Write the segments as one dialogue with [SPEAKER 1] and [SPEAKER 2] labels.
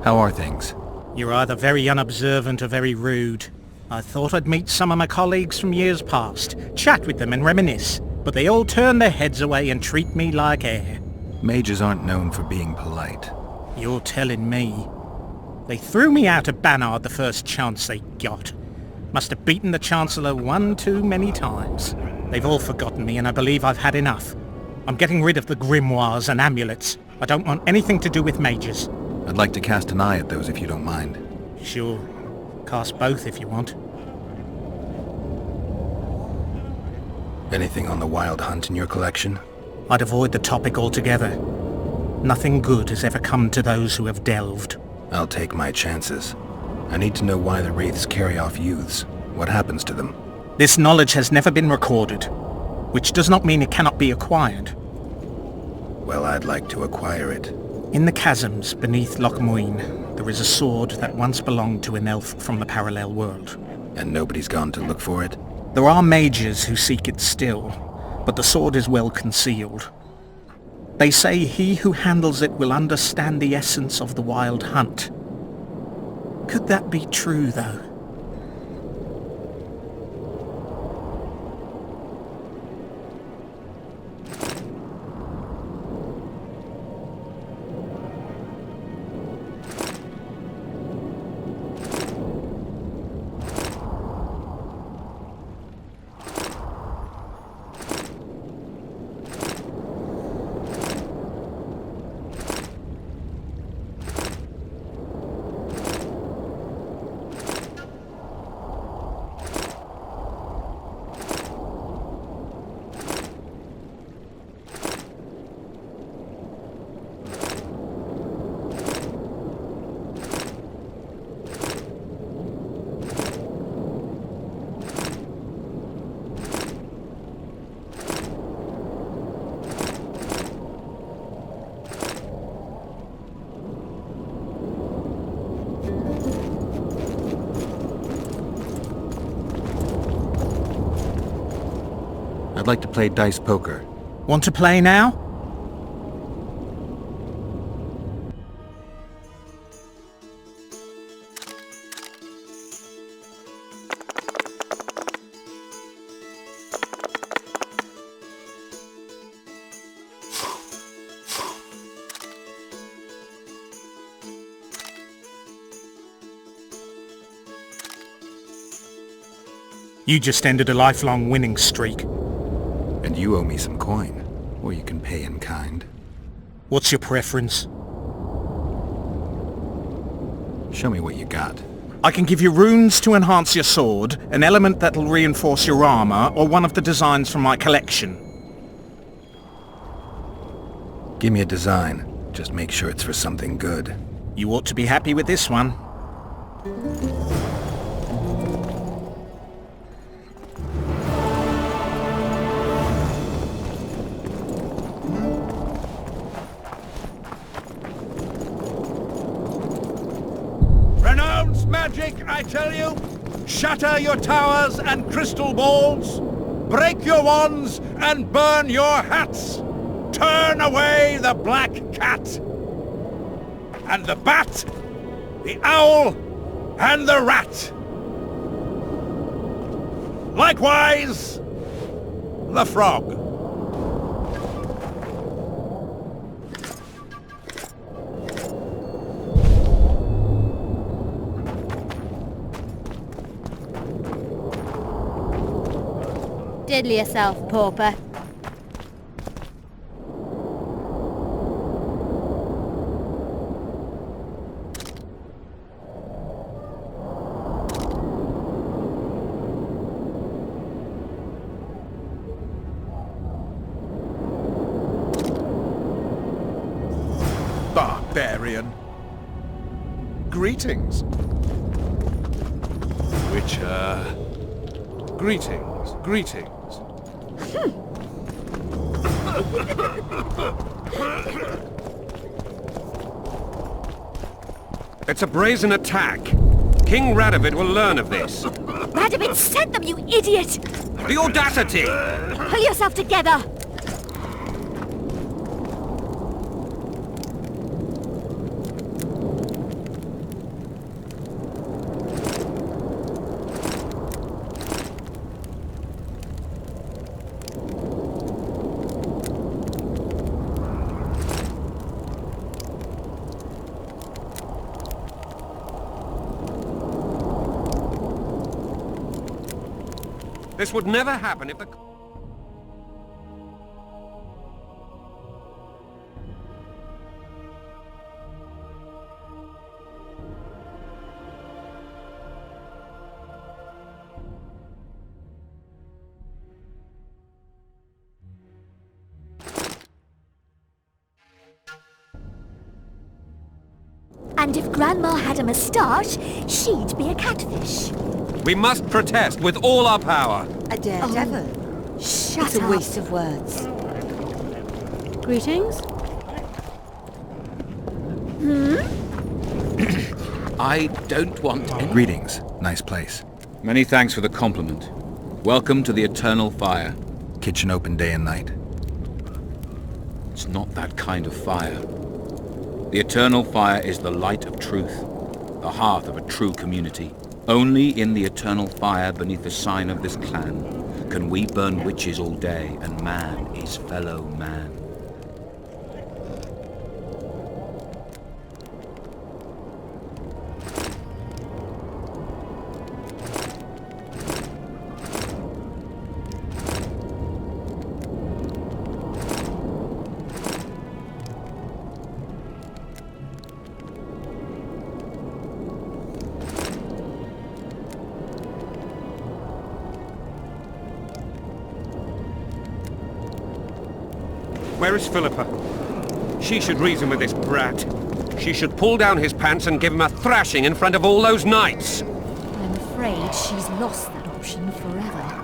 [SPEAKER 1] How are things?
[SPEAKER 2] You're either very unobservant or very rude. I thought I'd meet some of my colleagues from years past, chat with them and reminisce, but they all turn their heads away and treat me like air.
[SPEAKER 1] Mages aren't known for being polite.
[SPEAKER 2] You're telling me. They threw me out of Bannard the first chance they got. Must have beaten the Chancellor one too many times. They've all forgotten me and I believe I've had enough. I'm getting rid of the grimoires and amulets. I don't want anything to do with mages.
[SPEAKER 1] I'd like to cast an eye at those if you don't mind.
[SPEAKER 2] Sure. Cast both if you want.
[SPEAKER 1] Anything on the Wild Hunt in your collection?
[SPEAKER 2] I'd avoid the topic altogether. Nothing good has ever come to those who have delved.
[SPEAKER 1] I'll take my chances. I need to know why the Wraiths carry off youths. What happens to them?
[SPEAKER 2] This knowledge has never been recorded, which does not mean it cannot be acquired.
[SPEAKER 1] Well, I'd like to acquire it.
[SPEAKER 2] In the chasms beneath Loch Muinne, there is a sword that once belonged to an elf from the parallel world.
[SPEAKER 1] And nobody's gone to look for it?
[SPEAKER 2] There are mages who seek it still, but the sword is well concealed. They say he who handles it will understand the essence of the Wild Hunt. Could that be true, though?
[SPEAKER 1] I'd like to play dice poker.
[SPEAKER 2] Want to play now? You just ended a lifelong winning streak.
[SPEAKER 1] And you owe me some coin. Or you can pay in kind.
[SPEAKER 2] What's your preference?
[SPEAKER 1] Show me what you got.
[SPEAKER 2] I can give you runes to enhance your sword, an element that'll reinforce your armor, or one of the designs from my collection.
[SPEAKER 1] Give me a design. Just make sure it's for something good.
[SPEAKER 2] You ought to be happy with this one.
[SPEAKER 3] Magic, I tell you! Shatter your towers and crystal balls! Break your wands and burn your hats! Turn away the black cat! And the bat, the owl, and the rat! Likewise, the frog.
[SPEAKER 4] Diddle yourself, pauper.
[SPEAKER 3] Barbarian. Greetings. Witcher. Greetings, greetings.
[SPEAKER 5] It's a brazen attack. King Radovid will learn of this.
[SPEAKER 4] Radovid sent them, you idiot!
[SPEAKER 5] The audacity!
[SPEAKER 4] Pull yourself together!
[SPEAKER 5] This would never happen if the...
[SPEAKER 4] And if Grandma had a moustache, she'd be a catfish.
[SPEAKER 5] We must protest with all our power.
[SPEAKER 6] A daredevil.
[SPEAKER 4] Shut
[SPEAKER 6] It's a
[SPEAKER 4] up.
[SPEAKER 6] waste of words.
[SPEAKER 7] Greetings.
[SPEAKER 8] I don't want any...
[SPEAKER 1] Greetings. Nice place.
[SPEAKER 8] Many thanks for the compliment. Welcome to the Eternal Fire.
[SPEAKER 1] Kitchen open day and night.
[SPEAKER 8] It's not that kind of fire. The Eternal Fire is the light of truth, the hearth of a true community. Only in the Eternal Fire beneath the sign of this clan can we burn witches all day and man is fellow man.
[SPEAKER 5] Where is Philippa? She should reason with this brat. She should pull down his pants and give him a thrashing in front of all those knights.
[SPEAKER 4] I'm afraid she's lost that option forever.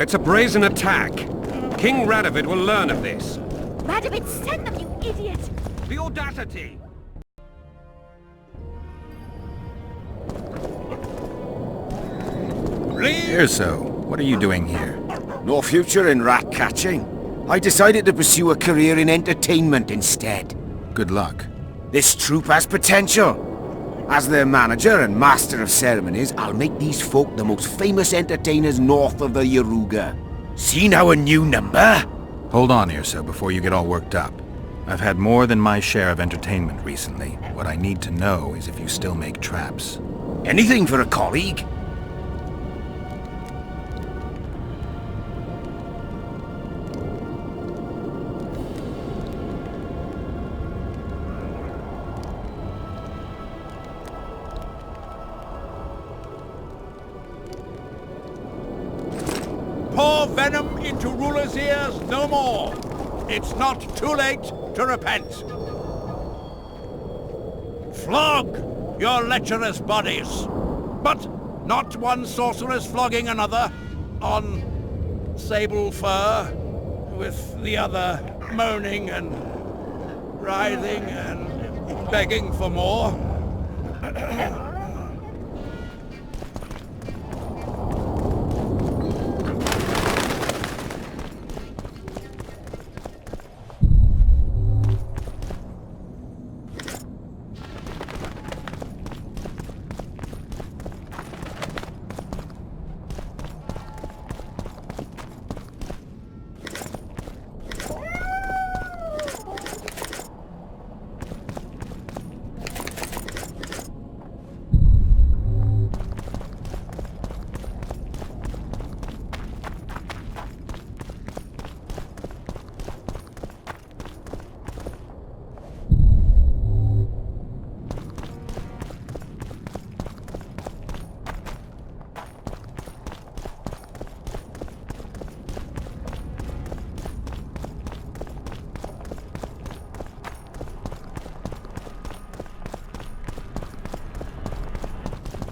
[SPEAKER 5] It's a brazen attack. King Radovid will learn of this.
[SPEAKER 4] Radovid sent them, you idiot!
[SPEAKER 5] The audacity!
[SPEAKER 3] Leave!
[SPEAKER 1] Erso, what are you doing here?
[SPEAKER 6] No future in rat catching. I decided to pursue a career in entertainment instead.
[SPEAKER 1] Good luck.
[SPEAKER 6] This troupe has potential. As their manager and master of ceremonies, I'll make these folk the most famous entertainers north of the Yaruga. See now a new number?
[SPEAKER 1] Hold on, Erso, before you get all worked up. I've had more than my share of entertainment recently. What I need to know is if you still make traps.
[SPEAKER 6] Anything for a colleague?
[SPEAKER 3] Pour venom into rulers' ears no more. It's not too late to repent. Flog your lecherous bodies, but not one sorceress flogging another on sable fur, with the other moaning and writhing and begging for more.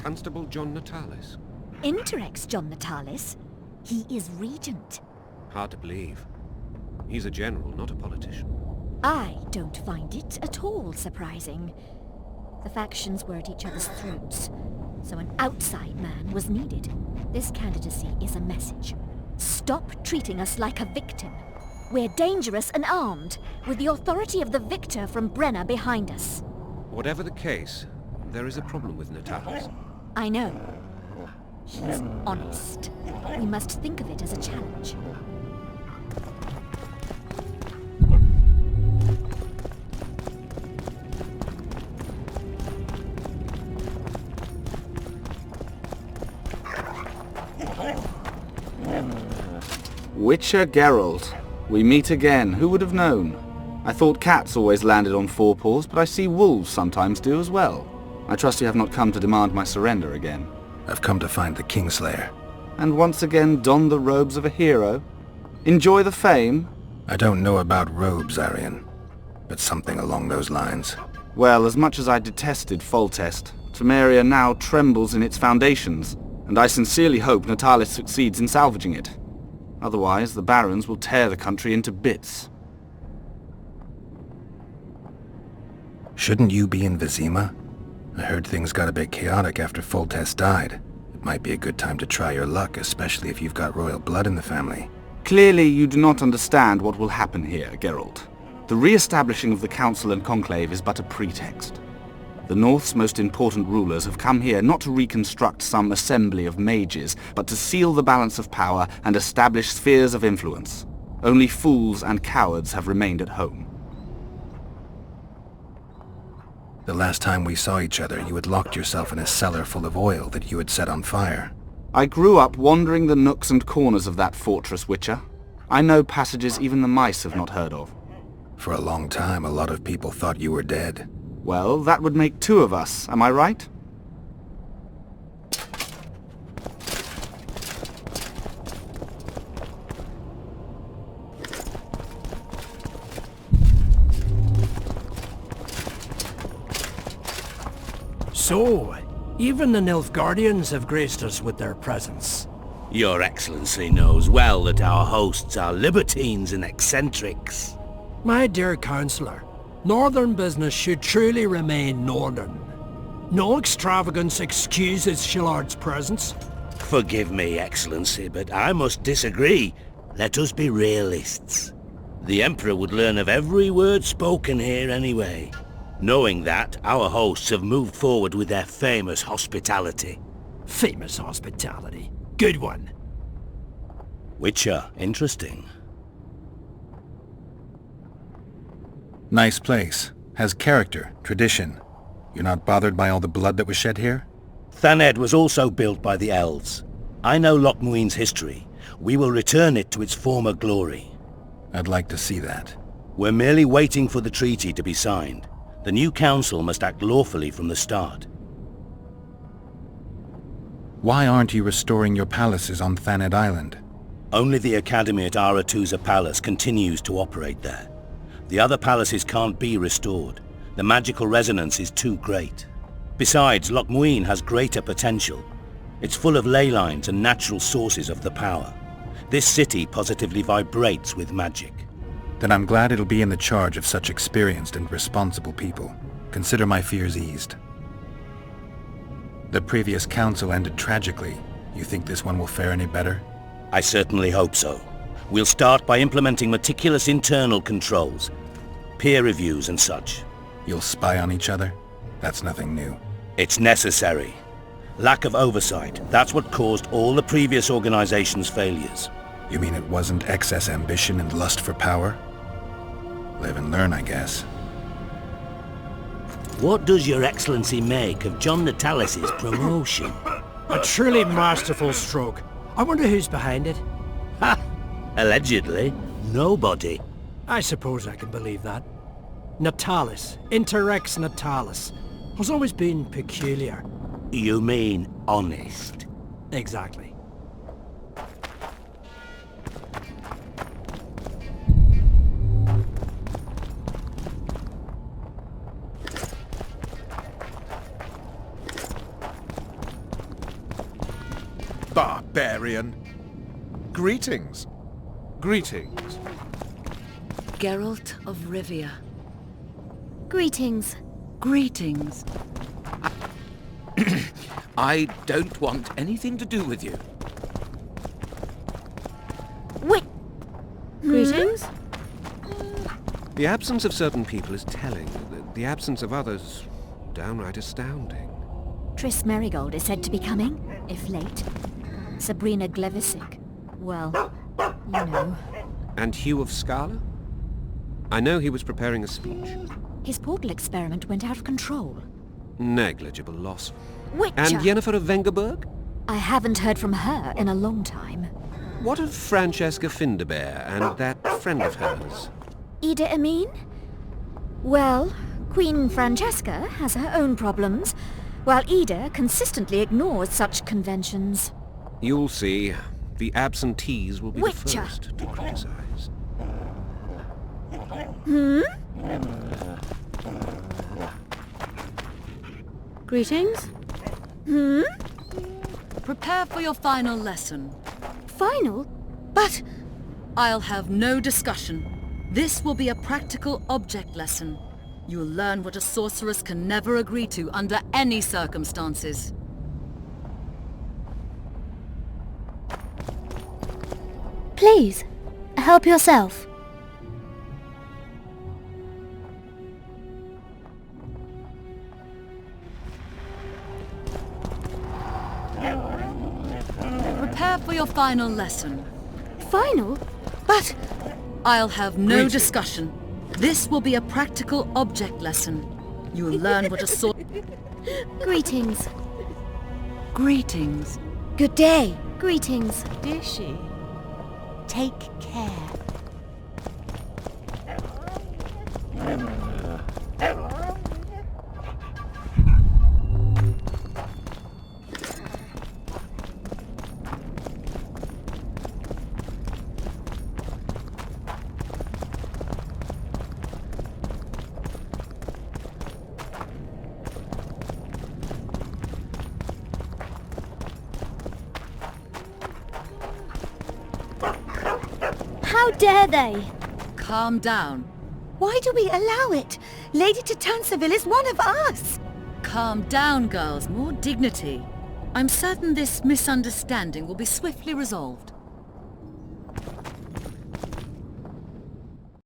[SPEAKER 5] Constable John Natalis.
[SPEAKER 4] Interex John Natalis. He is regent.
[SPEAKER 5] Hard to believe. He's a general, not a politician.
[SPEAKER 4] I don't find it at all surprising. The factions were at each other's throats, so an outside man was needed. This candidacy is a message. Stop treating us like a victim. We're dangerous and armed, with the authority of the victor from Brenna behind us.
[SPEAKER 5] Whatever the case, there is a problem with Natalis.
[SPEAKER 4] I know. He's honest. We must think of it as a challenge.
[SPEAKER 7] Witcher Geralt. We meet again. Who would have known? I thought cats always landed on four paws, but I see wolves sometimes do as well. I trust you have not come to demand my surrender again.
[SPEAKER 1] I've come to find the Kingslayer.
[SPEAKER 7] And once again don the robes of a hero? Enjoy the fame?
[SPEAKER 1] I don't know about robes, Arian, but something along those lines.
[SPEAKER 7] Well, as much as I detested Foltest, Temeria now trembles in its foundations, and I sincerely hope Natalis succeeds in salvaging it. Otherwise, the barons will tear the country into bits.
[SPEAKER 1] Shouldn't you be in Vizima? I heard things got a bit chaotic after Foltest died. It might be a good time to try your luck, especially if you've got royal blood in the family.
[SPEAKER 7] Clearly you do not understand what will happen here, Geralt. The re-establishing of the Council and Conclave is but a pretext. The North's most important rulers have come here not to reconstruct some assembly of mages, but to seal the balance of power and establish spheres of influence. Only fools and cowards have remained at home.
[SPEAKER 1] The last time we saw each other, you had locked yourself in a cellar full of oil that you had set on fire.
[SPEAKER 7] I grew up wandering the nooks and corners of that fortress, Witcher. I know passages even the mice have not heard of.
[SPEAKER 1] For a long time, a lot of people thought you were dead.
[SPEAKER 7] Well, that would make two of us, am I right?
[SPEAKER 9] So, even the Nilfgaardians have graced us with their presence.
[SPEAKER 10] Your Excellency knows well that our hosts are libertines and eccentrics.
[SPEAKER 9] My dear Councillor, Northern business should truly remain Northern. No extravagance excuses Shillard's presence.
[SPEAKER 10] Forgive me, Excellency, but I must disagree. Let us be realists. The Emperor would learn of every word spoken here anyway. Knowing that, our hosts have moved forward with their famous hospitality.
[SPEAKER 9] Famous hospitality. Good one.
[SPEAKER 10] Witcher, interesting.
[SPEAKER 1] Nice place. Has character, tradition. You're not bothered by all the blood that was shed here?
[SPEAKER 10] Thaned was also built by the elves. I know Loch Muinne's history. We will return it to its former glory.
[SPEAKER 1] I'd like to see that.
[SPEAKER 10] We're merely waiting for the treaty to be signed. The new council must act lawfully from the start.
[SPEAKER 1] Why aren't you restoring your palaces on Thaned Island?
[SPEAKER 10] Only the Academy at Aretusa Palace continues to operate there. The other palaces can't be restored. The magical resonance is too great. Besides, Loch Muinne has greater potential. It's full of ley lines and natural sources of the power. This city positively vibrates with magic.
[SPEAKER 1] Then I'm glad it'll be in the charge of such experienced and responsible people. Consider my fears eased. The previous council ended tragically. You think this one will fare any better?
[SPEAKER 10] I certainly hope so. We'll start by implementing meticulous internal controls, peer reviews and such.
[SPEAKER 1] You'll spy on each other? That's nothing new.
[SPEAKER 10] It's necessary. Lack of oversight, that's what caused all the previous organization's failures.
[SPEAKER 1] You mean it wasn't excess ambition and lust for power? Live and learn, I guess.
[SPEAKER 10] What does your Excellency make of John Natalis's promotion?
[SPEAKER 9] A truly masterful stroke. I wonder who's behind it.
[SPEAKER 10] Ha! Allegedly, nobody.
[SPEAKER 9] I suppose I can believe that. Natalis, Interrex Natalis, has always been peculiar.
[SPEAKER 10] You mean honest?
[SPEAKER 9] Exactly.
[SPEAKER 3] Barbarian. Greetings.
[SPEAKER 11] Greetings.
[SPEAKER 12] Geralt of Rivia.
[SPEAKER 4] Greetings.
[SPEAKER 12] Greetings.
[SPEAKER 8] I don't want anything to do with you.
[SPEAKER 4] Wait. Greetings?
[SPEAKER 5] The absence of certain people is telling. The absence of others, downright astounding.
[SPEAKER 4] Triss Merigold is said to be coming, if late. Sabrina Glevisic. Well, you know.
[SPEAKER 5] And Hugh of Scala? I know he was preparing a speech.
[SPEAKER 4] His portal experiment went out of control.
[SPEAKER 5] Negligible loss.
[SPEAKER 4] Witcher!
[SPEAKER 5] And Yennefer of Vengerberg?
[SPEAKER 4] I haven't heard from her in a long time.
[SPEAKER 5] What of Francesca Finderbear and that friend of hers?
[SPEAKER 4] Ida Amin? Well, Queen Francesca has her own problems, while Ida consistently ignores such conventions.
[SPEAKER 5] You'll see. The absentees will be the
[SPEAKER 4] Witcher!
[SPEAKER 5] first to criticize.
[SPEAKER 12] Greetings. Prepare for your final lesson.
[SPEAKER 4] Final? But...
[SPEAKER 12] I'll have no discussion. This will be a practical object lesson. You'll learn what a sorceress can never agree to under any circumstances.
[SPEAKER 4] Please, help yourself.
[SPEAKER 12] Prepare for your final lesson.
[SPEAKER 4] Final? But...
[SPEAKER 12] I'll have no discussion. This will be a practical object lesson. You'll learn what a
[SPEAKER 4] Greetings.
[SPEAKER 12] Greetings.
[SPEAKER 4] Good day. Greetings.
[SPEAKER 12] Dear she.
[SPEAKER 4] Take care. How dare they?
[SPEAKER 12] Calm down.
[SPEAKER 4] Why do we allow it? Lady Tatanserville is one of us.
[SPEAKER 12] Calm down, girls. More dignity. I'm certain this misunderstanding will be swiftly resolved.